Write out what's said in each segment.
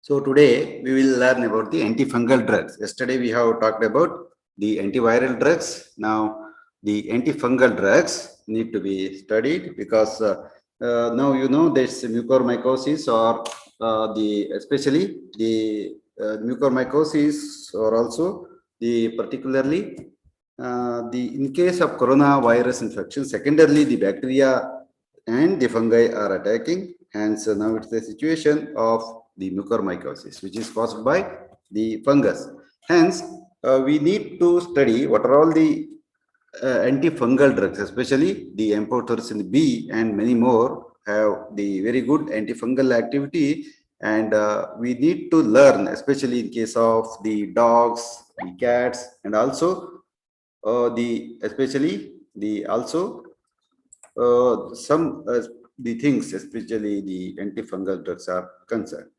So today we will learn about the antifungal drugs. Yesterday we have talked about the antiviral drugs. Now the antifungal drugs need to be studied because now you know there's mucormycosis or the especially the mucormycosis or also the particularly the in case of coronavirus infection, secondarily the bacteria and the fungi are attacking. Hence, now it's the situation of the mucormycosis, which is caused by the fungus. Hence, we need to study what are all the antifungal drugs, especially the amphotericin B and many more have the very good antifungal activity. And we need to learn, especially in case of the dogs, the cats, and also the especially the also some the things, especially the antifungal drugs, are concerned.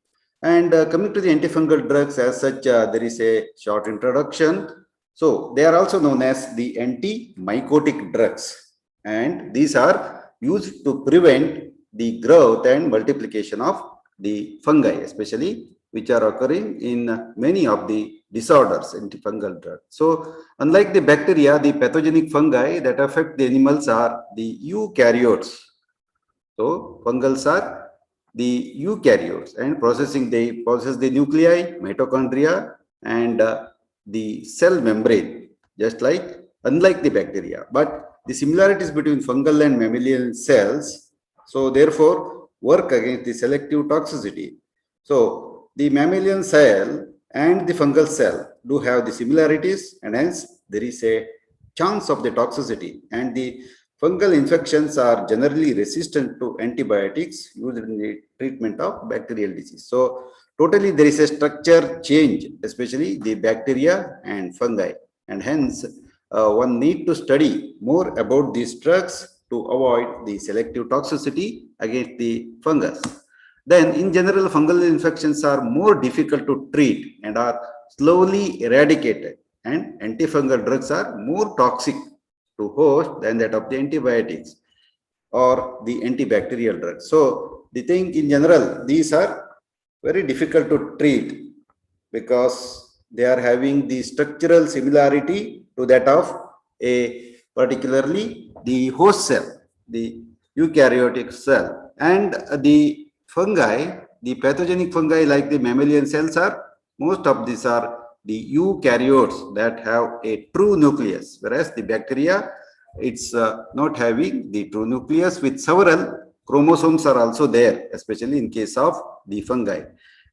And coming to the antifungal drugs, as such, there is a short introduction. So they are also known as the anti-mycotic drugs, and these are used to prevent the growth and multiplication of the fungi, especially which are occurring in many of the disorders, antifungal drugs. So unlike the bacteria, the pathogenic fungi that affect the animals are the eukaryotes. So fungals are the eukaryotes, and they process the nuclei, mitochondria, and the cell membrane, just like unlike the bacteria. But the similarities between fungal and mammalian cells, so therefore work against the selective toxicity. So the mammalian cell and the fungal cell do have the similarities, and hence there is a chance of the toxicity, and the fungal infections are generally resistant to antibiotics used in the treatment of bacterial disease. So totally there is a structure change, especially the bacteria and fungi, and hence one need to study more about these drugs to avoid the selective toxicity against the fungus. Then in general, fungal infections are more difficult to treat and are slowly eradicated, and antifungal drugs are more toxic to host than that of the antibiotics or the antibacterial drugs. So the thing in general, these are very difficult to treat because they are having the structural similarity to that of a particularly the host cell, the eukaryotic cell, and the fungi, the pathogenic fungi like the mammalian cells are, most of these are the eukaryotes that have a true nucleus, whereas the bacteria, it's not having the true nucleus, with several chromosomes are also there, especially in case of the fungi.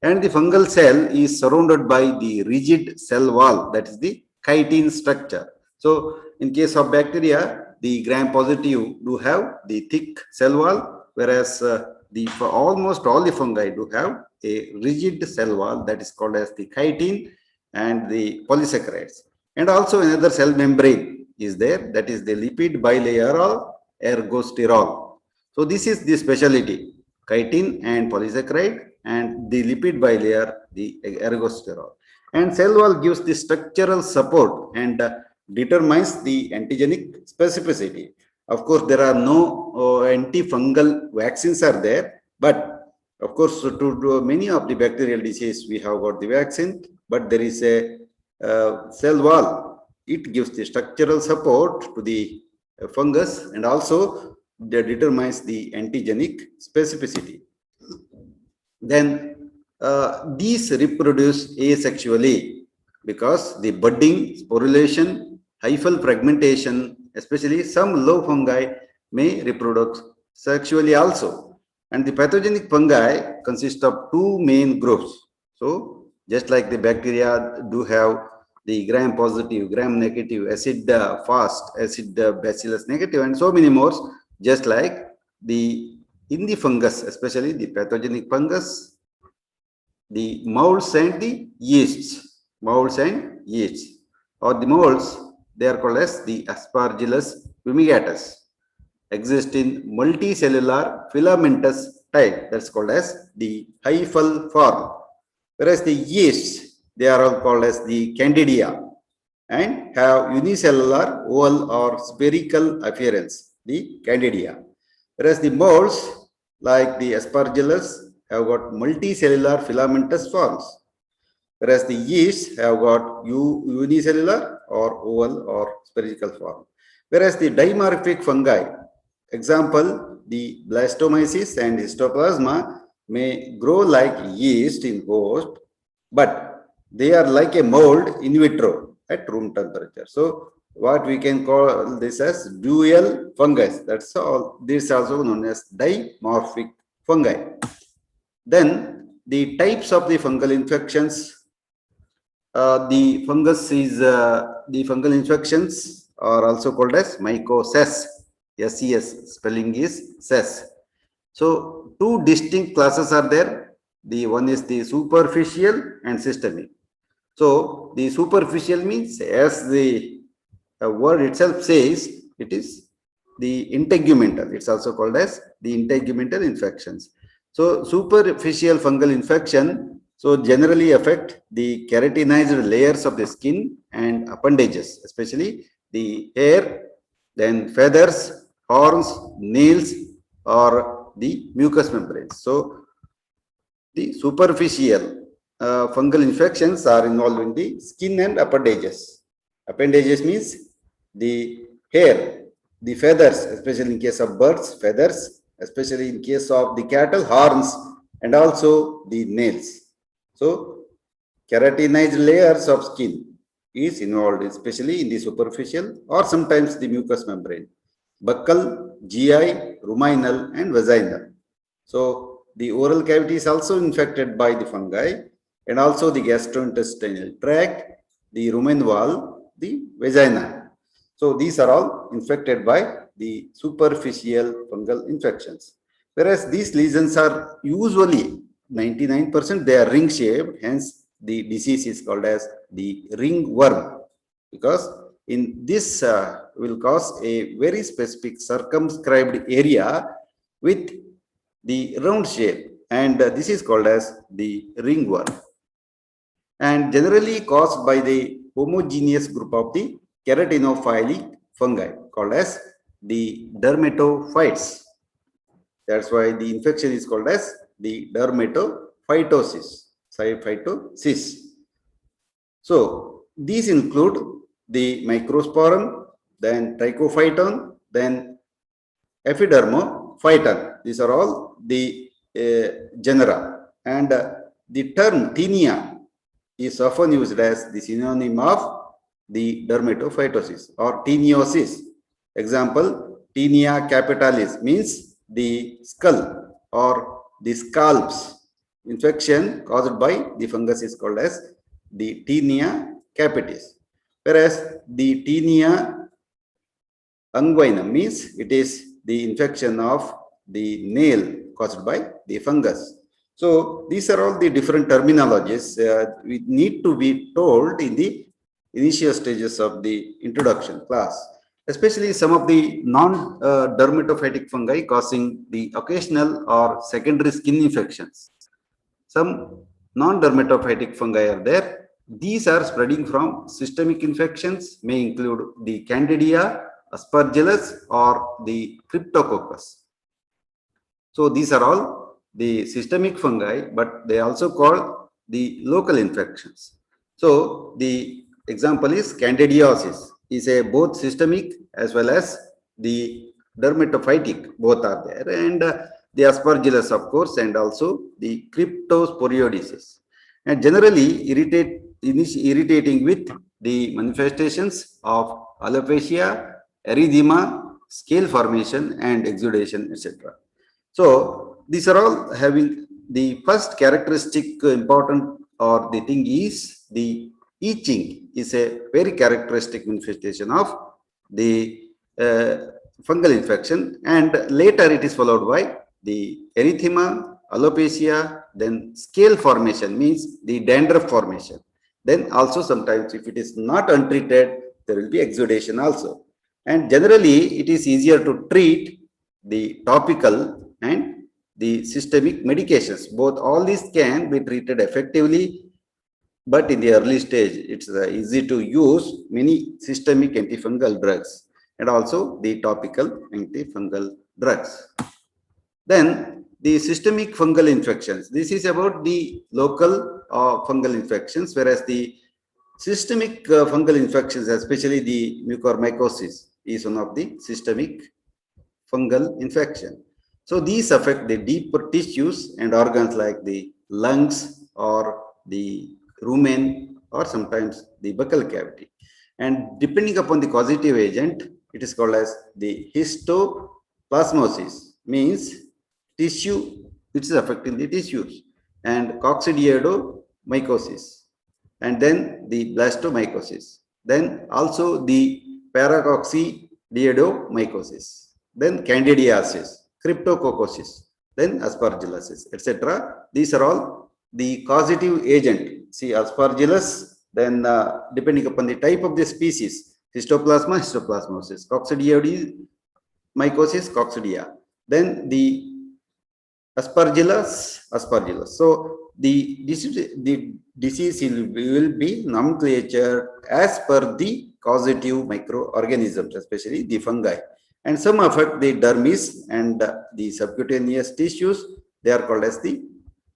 And the fungal cell is surrounded by the rigid cell wall, that is the chitin structure. So in case of bacteria, the gram-positive do have the thick cell wall, whereas for almost all the fungi do have a rigid cell wall that is called as the chitin and the polysaccharides. And also another cell membrane is there, that is the lipid bilayer or ergosterol. So this is the specialty, chitin and polysaccharide, and the lipid bilayer, the ergosterol. And cell wall gives the structural support and determines the antigenic specificity. Of course, there are no antifungal vaccines are there, but of course, to many of the bacterial disease, we have got the vaccine, but there is a cell wall. It gives the structural support to the fungus, and also determines the antigenic specificity. Then these reproduce asexually because the budding, sporulation, hyphal fragmentation, especially some low fungi, may reproduce sexually also. And the pathogenic fungi consist of two main groups. So just like the bacteria do have the gram-positive, gram-negative, acid-fast, acid-bacillus negative, and so many more, just like in the fungus, especially the pathogenic fungus, the molds and the yeasts, or the molds, they are called as the Aspergillus fumigatus, exist in multicellular filamentous type, that's called as the hyphal form. Whereas the yeasts, they are all called as the Candida and have unicellular oval or spherical appearance, the Candida. Whereas the molds like the Aspergillus have got multicellular filamentous forms, whereas the yeasts have got unicellular or oval or spherical form. Whereas the dimorphic fungi, example, the blastomyces and histoplasma may grow like yeast in host, but they are like a mold in vitro at room temperature. So what we can call this as dual fungus. That's all. This is also known as dimorphic fungi. Then the types of the fungal infections. The fungal infections are also called as mycoces. SES spelling is ses. So two distinct classes are there. The one is the superficial and systemic. So the superficial means, as the word itself says, it is the integumental. It's also called as the integumental infections. So superficial fungal infection so generally affect the keratinized layers of the skin and appendages, especially the hair, then feathers, horns, nails, or the mucous membranes. So the superficial fungal infections are involved in the skin and appendages. Appendages means the hair, the feathers, especially in case of birds, feathers, especially in case of the cattle, horns, and also the nails. So keratinized layers of skin is involved, especially in the superficial or sometimes the mucous membrane. Buccal, GI, ruminal, and vaginal. So the oral cavity is also infected by the fungi, and also the gastrointestinal tract, the rumen wall, the vagina. So these are all infected by the superficial fungal infections. Whereas these lesions are usually 99% they are ring shaped, hence the disease is called as the ringworm, because in this will cause a very specific circumscribed area with the round shape, and this is called as the ringworm, and generally caused by the homogeneous group of the keratinophilic fungi called as the dermatophytes. That's why the infection is called as the dermatophytosis. Phytosis. So these include the microsporum, then trichophyton, then epidermophyton. These are all the genera, and the term tinea is often used as the synonym of the dermatophytosis or tiniosis. Example, tinea capitalis means the skull or the scalps. Infection caused by the fungus is called as the tinea capitis, whereas the tinea unguinum means it is the infection of the nail caused by the fungus. So these are all the different terminologies we need to be told in the initial stages of the introduction class, especially some of the non-dermatophytic fungi causing the occasional or secondary skin infections. Some non-dermatophytic fungi are there. These are spreading from systemic infections, may include the Candida, Aspergillus, or the Cryptococcus. So these are all the systemic fungi, but they also call the local infections. So the example is Candidiasis, is a both systemic as well as the dermatophytic, both are there, and the Aspergillus, of course, and also the Cryptosporioides, and generally irritating with the manifestations of alopecia, erythema, scale formation, and exudation, etc. So these are all having the first characteristic important or the thing is the itching is a very characteristic manifestation of the fungal infection, and later it is followed by the erythema, alopecia, then scale formation means the dandruff formation. Then also sometimes if it is not untreated, there will be exudation also. And generally it is easier to treat the topical and the systemic medications. Both all these can be treated effectively, but in the early stage, it's easy to use many systemic antifungal drugs and also the topical antifungal drugs. Then the systemic fungal infections. This is about the local fungal infections, whereas the systemic fungal infections, especially the mucormycosis, is one of the systemic fungal infection. So these affect the deeper tissues and organs like the lungs or the rumen or sometimes the buccal cavity. And depending upon the causative agent, it is called as the histoplasmosis, means tissue which is affecting the tissues, and coccidioidomycosis, and then the blastomycosis, then also the paracoccidioidomycosis, then candidiasis, cryptococcosis, then aspergillosis, etc. These are all the causative agent. See, aspergillus, then depending upon the type of the species, histoplasma, histoplasmosis, coccidioidomycosis, coccidia, then the aspergillus, aspergillus. So the disease will be nomenclature as per the causative microorganisms, especially the fungi. And some affect the dermis and the subcutaneous tissues. They are called as the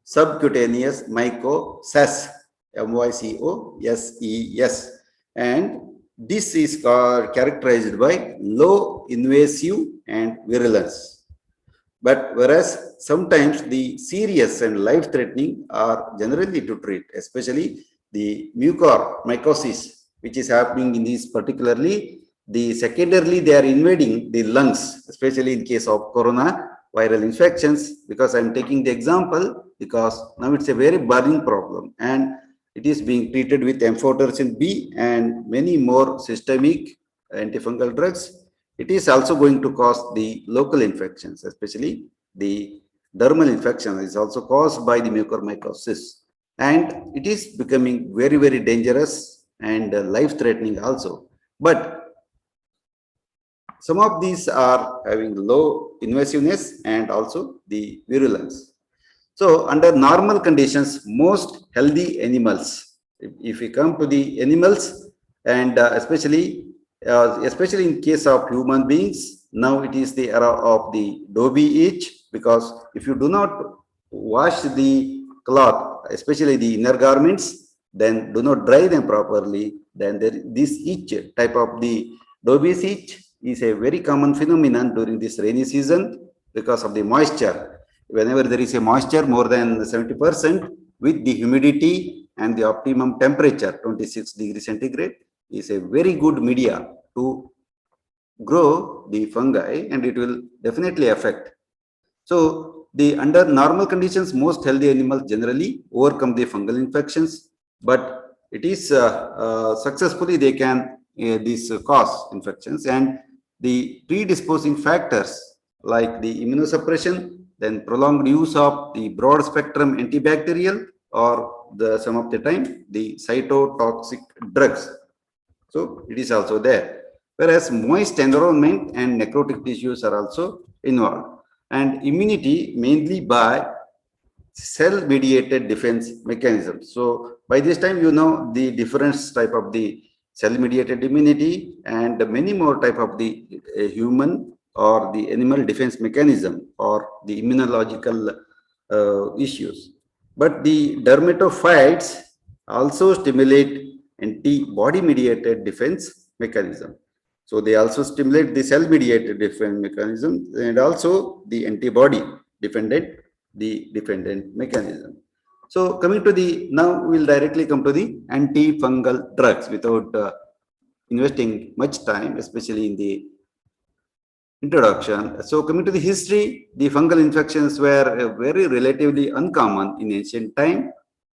subcutaneous mycosis, MYCOSES. And this is characterized by low invasive and virulence. But whereas sometimes the serious and life-threatening are generally to treat, especially the mucormycosis, which is happening in these particularly, the secondarily they are invading the lungs, especially in case of corona viral infections, because I'm taking the example because now it's a very burning problem and it is being treated with amphotericin B and many more systemic antifungal drugs. It is also going to cause the local infections, especially the dermal infection is also caused by the mucormycosis. And it is becoming very, very dangerous and life-threatening also. But some of these are having low invasiveness and also the virulence. So under normal conditions, most healthy animals, if we come to the animals, and especially in case of human beings, now it is the era of the Dobby itch, because if you do not wash the cloth, especially the inner garments, then do not dry them properly, then this itch type of the Dobby's itch is a very common phenomenon during this rainy season because of the moisture. Whenever there is a moisture more than 70% with the humidity and the optimum temperature 26 degrees centigrade is a very good media to grow the fungi, and it will definitely affect. So the under normal conditions, most healthy animals generally overcome the fungal infections, but it is successfully they can these cause infections, and the predisposing factors like the immunosuppression, then prolonged use of the broad spectrum antibacterial or some of the time the cytotoxic drugs. So it is also there. Whereas moist environment and necrotic tissues are also involved. And immunity mainly by cell-mediated defense mechanisms. So by this time, you know the different type of the cell-mediated immunity and many more type of the human or the animal defense mechanism or the immunological issues. But the dermatophytes also stimulate antibody-mediated defense mechanism. So they also stimulate the cell-mediated defense mechanism and also the antibody dependent mechanism. So coming to the, now we'll directly come to the antifungal drugs without investing much time, especially in the introduction. So coming to the history, the fungal infections were very relatively uncommon in ancient time,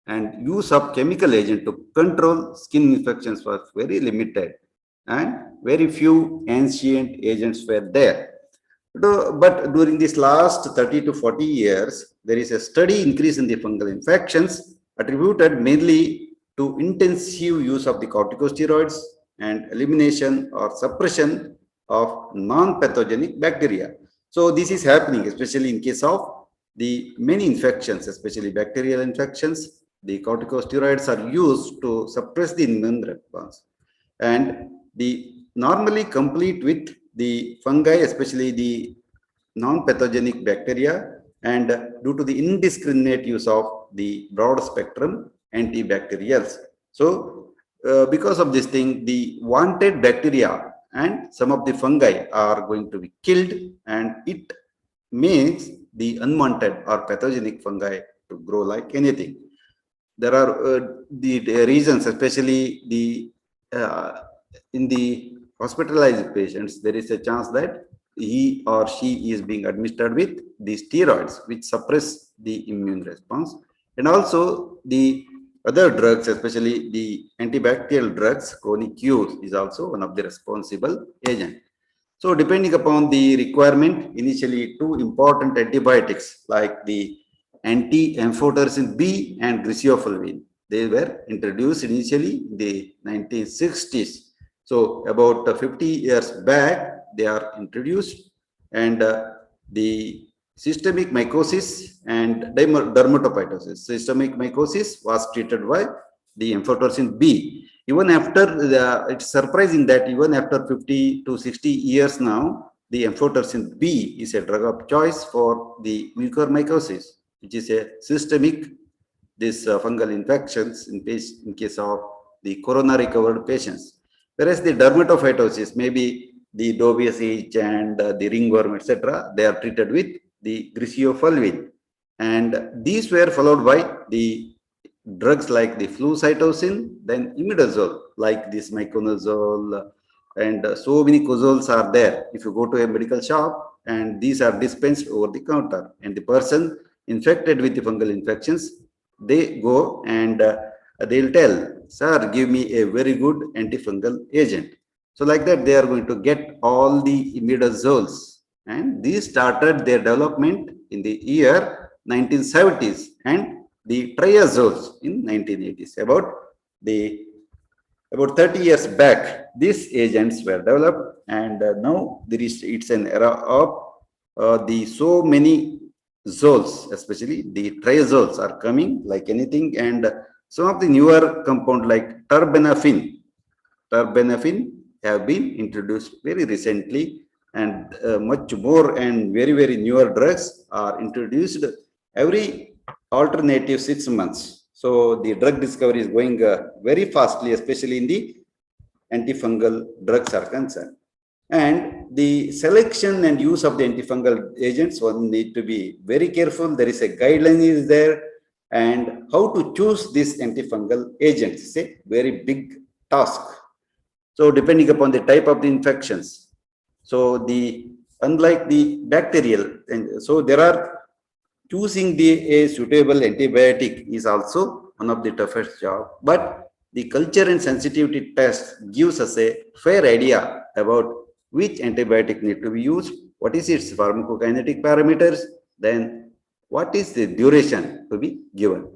and use of chemical agent to control skin infections was very limited, and very few ancient agents were there. But during this last 30 to 40 years, there is a steady increase in the fungal infections attributed mainly to intensive use of the corticosteroids and elimination or suppression of non-pathogenic bacteria. So this is happening especially in case of the many infections, especially bacterial infections. The corticosteroids are used to suppress the immune response, and the normally complete with the fungi, especially the non-pathogenic bacteria, and due to the indiscriminate use of the broad spectrum antibacterials. So because of this thing, the wanted bacteria and some of the fungi are going to be killed, and it makes the unwanted or pathogenic fungi to grow like anything. There are the reasons, especially the in the hospitalized patients, there is a chance that he or she is being administered with the steroids, which suppress the immune response, and also the other drugs, especially the antibacterial drugs, chronic use is also one of the responsible agent. So depending upon the requirement, initially two important antibiotics like the anti-amphotericin B and griseofulvin, they were introduced initially in the 1960s. So about 50 years back, they are introduced, and the systemic mycosis and dermatophytosis. Systemic mycosis was treated by the amphotericin B. Even after it's surprising that even after 50 to 60 years now, the amphotericin B is a drug of choice for the mucormycosis, which is a systemic this fungal infections in case of the coronary covered patients. Whereas the dermatophytosis, maybe the Dobius itch and the ringworm, etc., they are treated with the griseofulvin. And these were followed by the drugs like the flucytosine, then imidazole, like this miconazole, and so many cozoles are there. If you go to a medical shop, and these are dispensed over the counter, and the person infected with the fungal infections, they go and they'll tell, sir, give me a very good antifungal agent. So like that, they are going to get all the imidazoles, and these started their development in the year 1970s, and the triazoles in 1980s. About 30 years back, these agents were developed, and now it's an era of the so many zoles, especially the triazoles are coming like anything, and some of the newer compound like terbenafin have been introduced very recently, and much more and very newer drugs are introduced every alternative 6 months. So the drug discovery is going very fastly, especially in the antifungal drugs are concerned. And the selection and use of the antifungal agents, one need to be very careful. There is a guideline is there, and how to choose these antifungal agents is a very big task. So depending upon the type of the infections, so unlike the bacterial, and so there are choosing a suitable antibiotic is also one of the toughest job, but the culture and sensitivity test gives us a fair idea about which antibiotic need to be used, what is its pharmacokinetic parameters, then what is the duration to be given.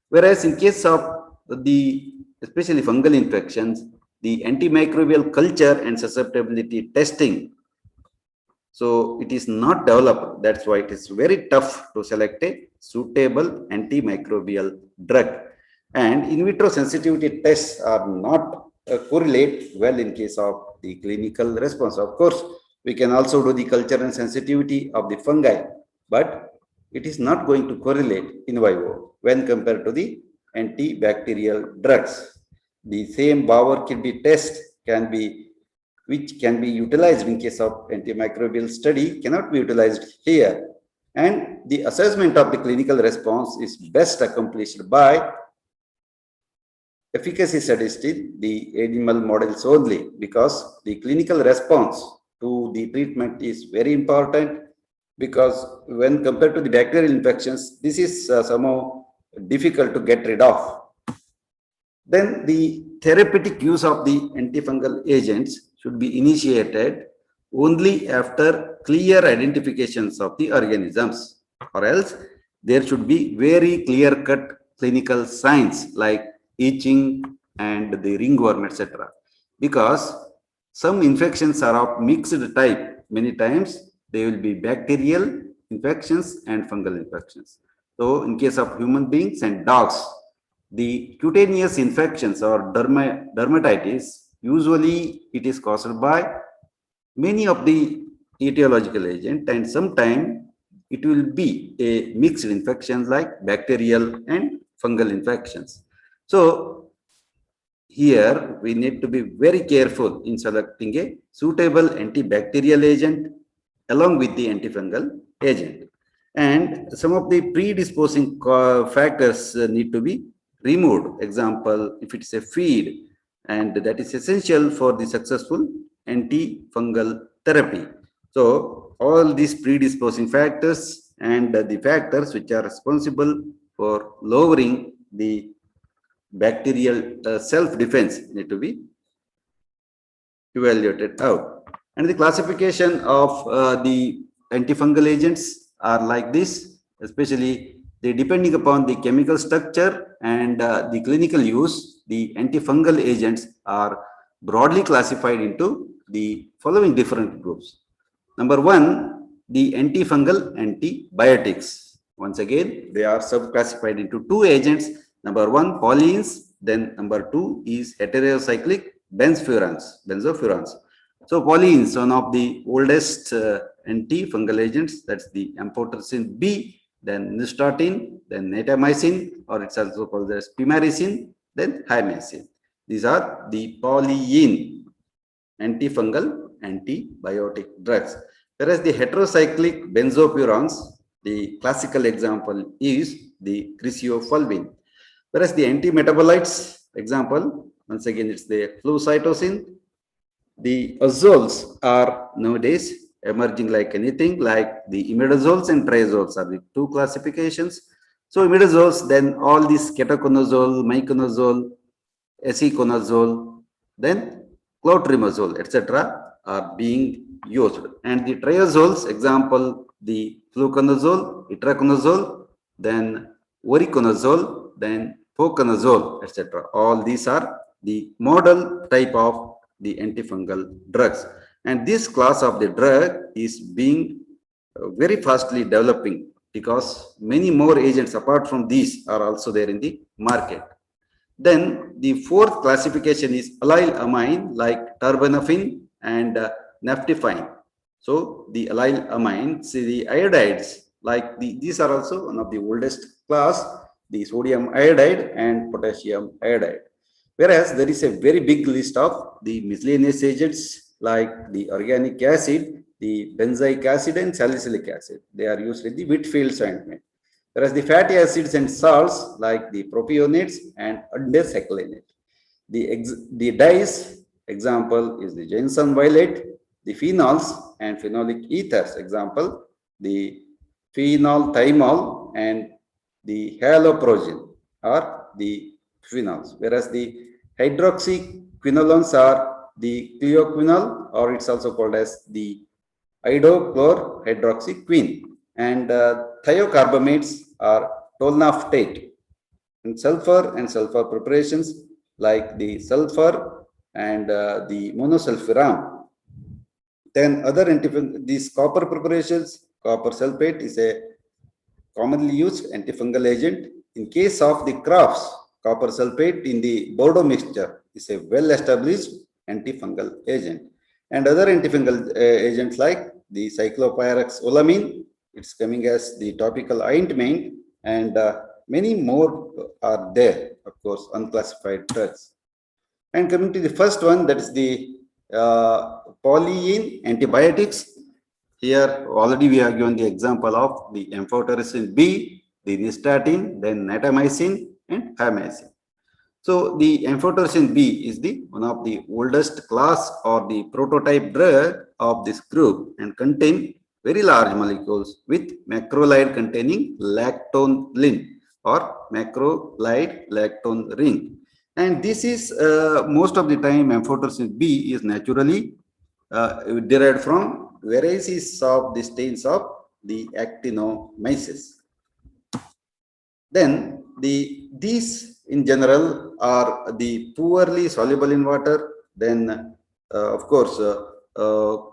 Whereas in case of the especially fungal infections, the antimicrobial culture and susceptibility testing, so it is not developed. That's why it is very tough to select a suitable antimicrobial drug. And in vitro sensitivity tests are not correlate well in case of the clinical response. Of course, we can also do the culture and sensitivity of the fungi, but it is not going to correlate in vivo when compared to the antibacterial drugs. The same Bauer-Kirby test which can be utilized in case of antimicrobial study cannot be utilized here. And the assessment of the clinical response is best accomplished by efficacy studies in the animal models only, because the clinical response to the treatment is very important, because when compared to the bacterial infections, this is somehow difficult to get rid of. Then the therapeutic use of the antifungal agents should be initiated only after clear identifications of the organisms, or else there should be very clear-cut clinical signs like itching and the ringworm, etc. Because some infections are of mixed type. Many times they will be bacterial infections and fungal infections. So in case of human beings and dogs, the cutaneous infections or dermatitis, usually it is caused by many of the etiological agent, and sometimes it will be a mixed infections like bacterial and fungal infections. So here we need to be very careful in selecting a suitable antibacterial agent along with the antifungal agent. And some of the predisposing factors need to be removed. Example, if it's a feed, and that is essential for the successful antifungal therapy. So all these predisposing factors and the factors which are responsible for lowering the bacterial self-defense need to be evaluated out. And the classification of the antifungal agents are like this, especially they depending upon the chemical structure and the clinical use, the antifungal agents are broadly classified into the following different groups. Number one, the antifungal antibiotics. Once again, they are sub-classified into two agents. Number one, polyenes. Then number two is heterocyclic benzofurans. So polyenes, one of the oldest antifungal agents, that's the amphotericin B, then nystatin, then natamycin, or it's also called as pimaricin, then hyamycin. These are the polyene antifungal antibiotic drugs. Whereas the heterocyclic benzofurans, the classical example is the cresofulvin. Whereas the antimetabolites, example, once again, it's the flucytosine. The azoles are nowadays emerging like anything, like the imidazoles and triazoles are the two classifications. So imidazoles, then all these ketoconazole, miconazole, acetaconazole, then clotrimazole, etc., are being used. And the triazoles, example, the fluconazole, itraconazole, then voriconazole, then fluconazole, etc. All these are the model type of the antifungal drugs. And this class of the drug is being very fastly developing because many more agents apart from these are also there in the market. Then the fourth classification is allyl amine like terbinafine and naphthepine. So the allyl amine, see the iodides, like these are also one of the oldest class, the sodium iodide and potassium iodide. Whereas there is a very big list of the miscellaneous agents like the organic acid, the benzoic acid and salicylic acid. They are used in the Whitfield's ointment. Whereas the fatty acids and salts like the propionates and undecyclinate. The dyes, example, is the Jensen violet, the phenols and phenolic ethers, example, the phenolthymol and the haloprogen are the phenols, whereas the hydroxyquinolones are the cleoquinol, or it's also called as the idochlorhydroxyquine, and thiocarbamates are tolnaftate, and sulfur preparations like the sulfur and the monosulfuram. Then other these copper preparations, copper sulfate is a commonly used antifungal agent. In case of the crops, copper sulfate in the Bordeaux mixture is a well-established antifungal agent. And other antifungal agents like the cyclopyroxolamine, it's coming as the topical ointment, and many more are there, of course, unclassified drugs. And coming to the first one, that is the polyene antibiotics. Here already we have given the example of the amphotericin B, the nystatin, then natamycin and hyamycin. So the amphotericin B is the one of the oldest class or the prototype drug of this group and contain very large molecules with macrolide containing lactone ring or macrolide lactone ring. And this is most of the time amphotericin B is naturally derived from varieties of the stains of the actinomyces. Then these in general are the poorly soluble in water. Then of course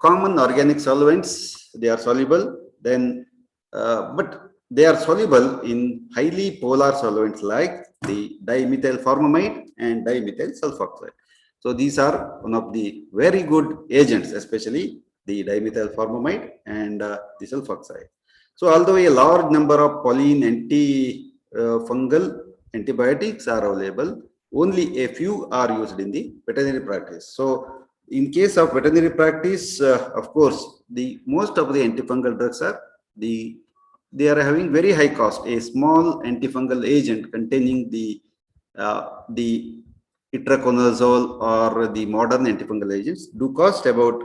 common organic solvents, they are soluble. Then but they are soluble in highly polar solvents like the dimethyl formamide and dimethyl sulfoxide. So these are one of the very good agents, especially the dimethyl formamide and the sulfoxide. So although a large number of polyene antifungal antibiotics are available, only a few are used in the veterinary practice. So in case of veterinary practice, of course, the most of the antifungal drugs are they are having very high cost. A small antifungal agent containing the itraconazole or the modern antifungal agents do cost about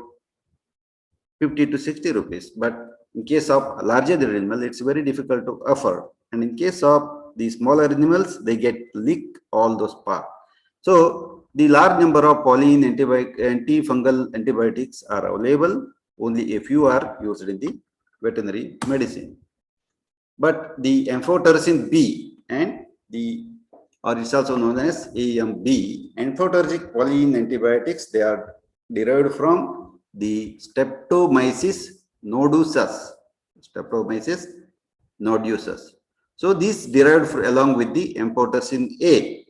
50 to 60 rupees. But in case of larger animal, it's very difficult to afford. And in case of the smaller animals, they get leak all those parts. So the large number of polyene antifungal antibiotics are available. Only a few are used in the veterinary medicine. But the amphotericin B and the or it's also known as AMB, amphoteric polyene antibiotics, they are derived from the Streptomyces nodosus. Streptomyces nodosus. So this derived along with the amphotericin A,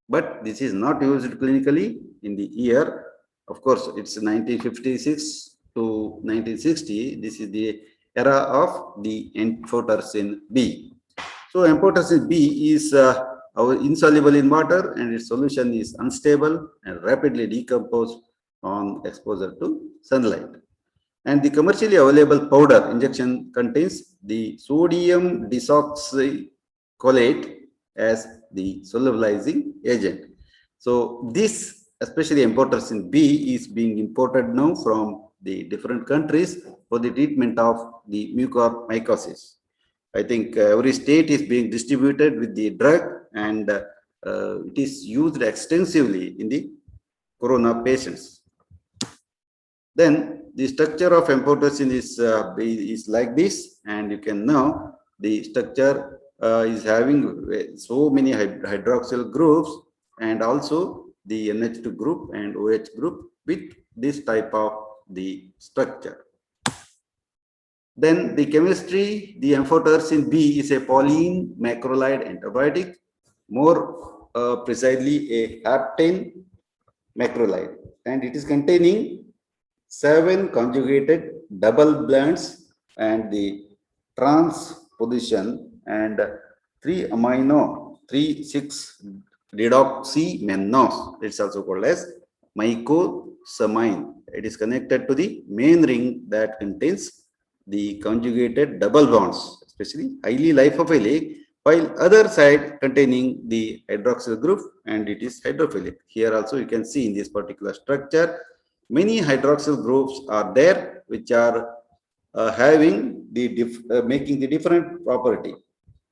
but this is not used clinically in the year. Of course, it's 1956 to 1960. This is the era of the amphotericin B. So amphotericin B is insoluble in water, and its solution is unstable and rapidly decomposed on exposure to sunlight. And the commercially available powder injection contains the sodium desoxycholate as the solubilizing agent. So this, especially amphotericin B, is being imported now from the different countries for the treatment of the mucormycosis. I think every state is being distributed with the drug, and it is used extensively in the corona patients. Then the structure of amphotericin is like this, and you can know the structure is having so many hydroxyl groups, and also the NH2 group and OH group with this type of the structure. Then the chemistry, the amphotericin B is a polyene macrolide antibiotic, more precisely a haptane macrolide, and it is containing 7 conjugated double bonds and the transposition and 3-amino-3,6-redoxymannose. It's also called as mycosamine. It is connected to the main ring that contains the conjugated double bonds, especially highly lipophilic, while other side containing the hydroxyl group, and it is hydrophilic. Here also you can see in this particular structure, many hydroxyl groups are there which are having the making the different property.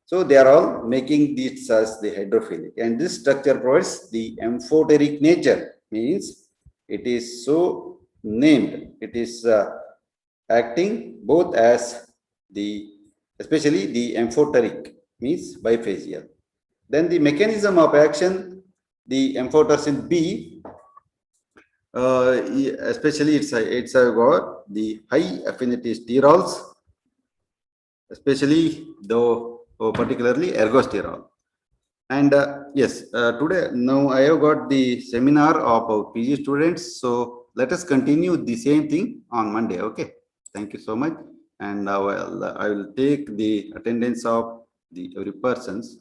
So they are all making this as the hydrophilic, and this structure provides the amphoteric nature, means it is so named. It is acting both as especially the amphoteric, means biphasial. Then the mechanism of action, the amphotericin B, especially it's got the high affinity sterols, especially though particularly ergosterol. And yes, today now I have got the seminar of our PG students, so let us continue the same thing on Monday. Okay, thank you so much, and I will take the attendance of the every persons.